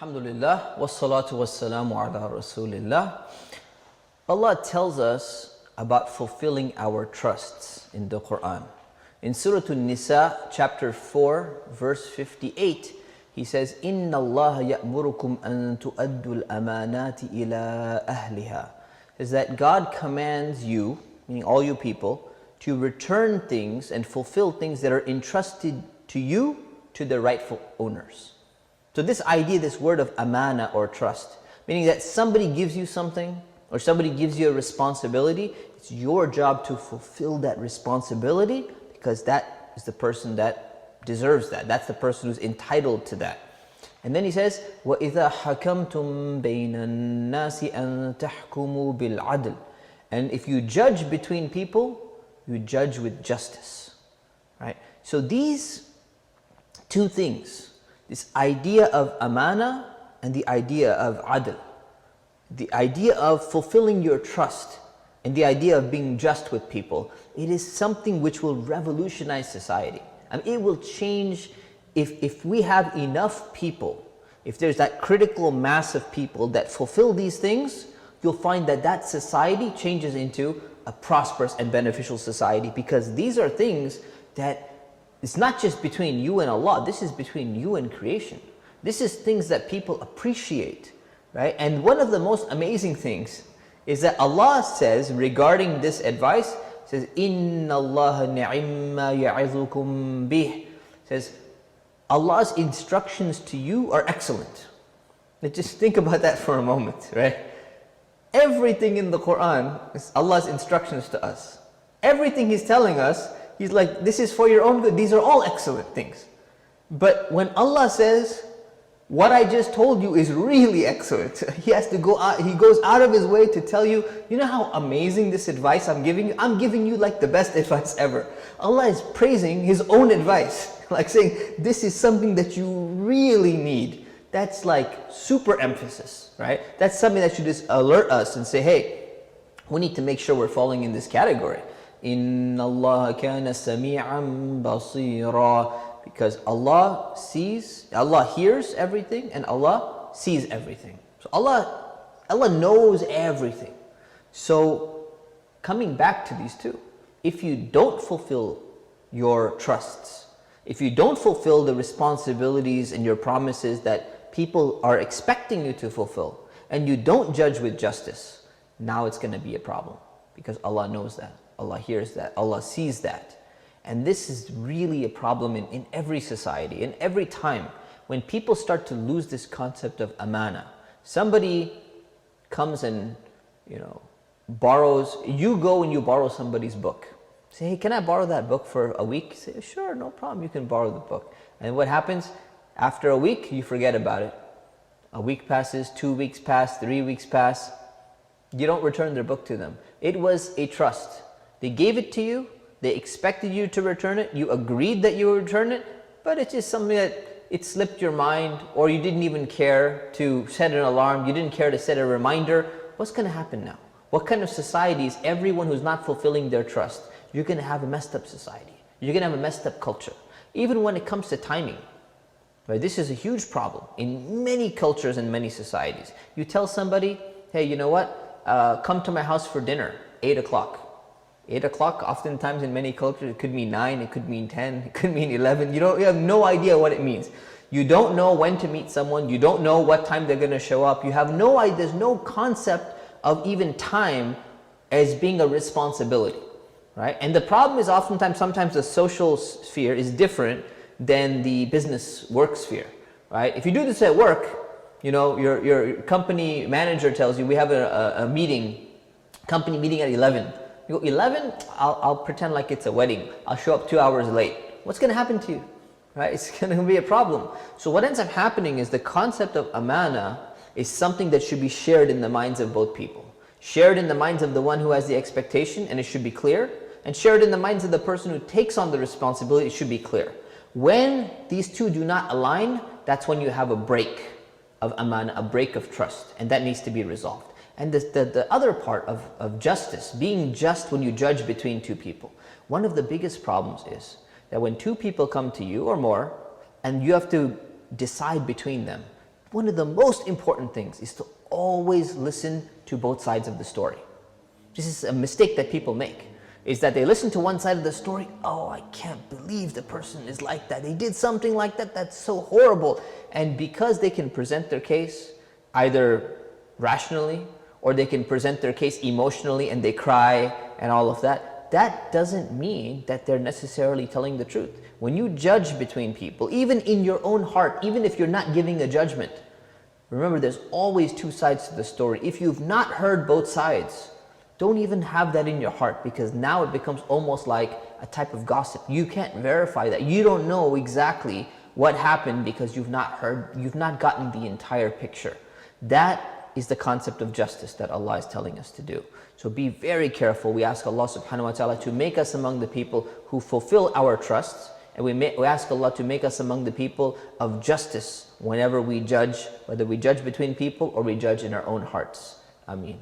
Alhamdulillah, wassalatu wassalamu ala rasulillah. Allah tells us about fulfilling our trusts in the Quran. In Surah An-Nisa, chapter 4, verse 58, He says, إِنَّ اللَّهَ يَأْمُرُكُمْ أَن تُؤَدُّوا الْأَمَانَاتِ إِلَىٰ أَهْلِهَا. Is that God commands you, meaning all you people, to return things and fulfill things that are entrusted to you to the rightful owners. So this idea, this word of amana or trust, meaning that somebody gives you something or somebody gives you a responsibility, it's your job to fulfill that responsibility because that is the person that deserves that. That's the person who's entitled to that. And then he says, وَإِذَا حَكَمْتُمْ بَيْنَ النَّاسِ أَن تَحْكُمُوا بِالْعَدْلِ. And if you judge between people, you judge with justice. Right? So these two things, this idea of amana and the idea of adl, the idea of fulfilling your trust and the idea of being just with people, it is something which will revolutionize society. And it will change if we have enough people, if there's that critical mass of people that fulfill these things, you'll find that that society changes into a prosperous and beneficial society, because these are things that it's not just between you and Allah, this is between you and creation. This is things that people appreciate, right? And one of the most amazing things is that Allah says regarding this advice, says, إِنَّ اللَّهَ نِعِمَّا 𝑰𝒓𝒗𝒊𝒏𝒆. Says, Allah's instructions to you are excellent. Let's just think about that for a moment, right? Everything in the Quran is Allah's instructions to us. Everything He's telling us, He's like, this is for your own good. These are all excellent things. But when Allah says, what I just told you is really excellent, He has to go out, He goes out of His way to tell you, you know how amazing this advice I'm giving you? I'm giving you like the best advice ever. Allah is praising His own advice, like saying, this is something that you really need. That's like super emphasis, right? That's something that should just alert us and say, hey, we need to make sure we're falling in this category. إِنَّ اللَّهَ كَانَ سَمِيعًا بَصِيرًا. Because Allah sees, Allah hears everything and Allah sees everything. So Allah knows everything. So coming back to these two, if you don't fulfill your trusts, if you don't fulfill the responsibilities and your promises that people are expecting you to fulfill, and you don't judge with justice, now it's going to be a problem, because Allah knows that, Allah hears that, Allah sees that. And this is really a problem in every society, in every time. When people start to lose this concept of amana, somebody comes and, borrows, you go and you borrow somebody's book. Say, hey, can I borrow that book for a week? Say, sure, no problem, you can borrow the book. And what happens? After a week, you forget about it. A week passes, 2 weeks pass, 3 weeks pass. You don't return their book to them. It was a trust. They gave it to you. They expected you to return it. You agreed that you would return it, but it's just something that it slipped your mind, or you didn't even care to set an alarm. You didn't care to set a reminder. What's going to happen now? What kind of society is everyone who's not fulfilling their trust? You're going to have a messed up society. You're going to have a messed up culture. Even when it comes to timing, right? This is a huge problem in many cultures and many societies. You tell somebody, hey, you know what? Come to my house for dinner, 8 o'clock. 8 o'clock, oftentimes in many cultures, it could mean 9, it could mean 10, it could mean 11. You have no idea what it means. You don't know when to meet someone. You don't know what time they're going to show up. You have no idea. There's no concept of even time as being a responsibility, right? And the problem is oftentimes, sometimes the social sphere is different than the business work sphere, right? If you do this at work, your company manager tells you, we have a meeting, company meeting at 11. You go, 11? I'll pretend like it's a wedding. I'll show up 2 hours late. What's going to happen to you? Right? It's going to be a problem. So what ends up happening is the concept of amana is something that should be shared in the minds of both people. Shared in the minds of the one who has the expectation, and it should be clear. And shared in the minds of the person who takes on the responsibility, it should be clear. When these two do not align, that's when you have a break of amana, a break of trust. And that needs to be resolved. And the other part of justice, being just when you judge between two people. One of the biggest problems is that when two people come to you or more, and you have to decide between them, one of the most important things is to always listen to both sides of the story. This is a mistake that people make, is that they listen to one side of the story. Oh, I can't believe the person is like that. They did something like that. That's so horrible. And because they can present their case either rationally or they can present their case emotionally and they cry and all of that, that doesn't mean that they're necessarily telling the truth. When you judge between people, even in your own heart, even if you're not giving a judgment, remember there's always two sides to the story. If you've not heard both sides, don't even have that in your heart, because now it becomes almost like a type of gossip. You can't verify that. You don't know exactly what happened because you've not heard, you've not gotten the entire picture. That is the concept of justice that Allah is telling us to do. So be very careful. We ask Allah subhanahu wa ta'ala to make us among the people who fulfill our trusts, and we ask Allah to make us among the people of justice whenever we judge, whether we judge between people or we judge in our own hearts. Ameen.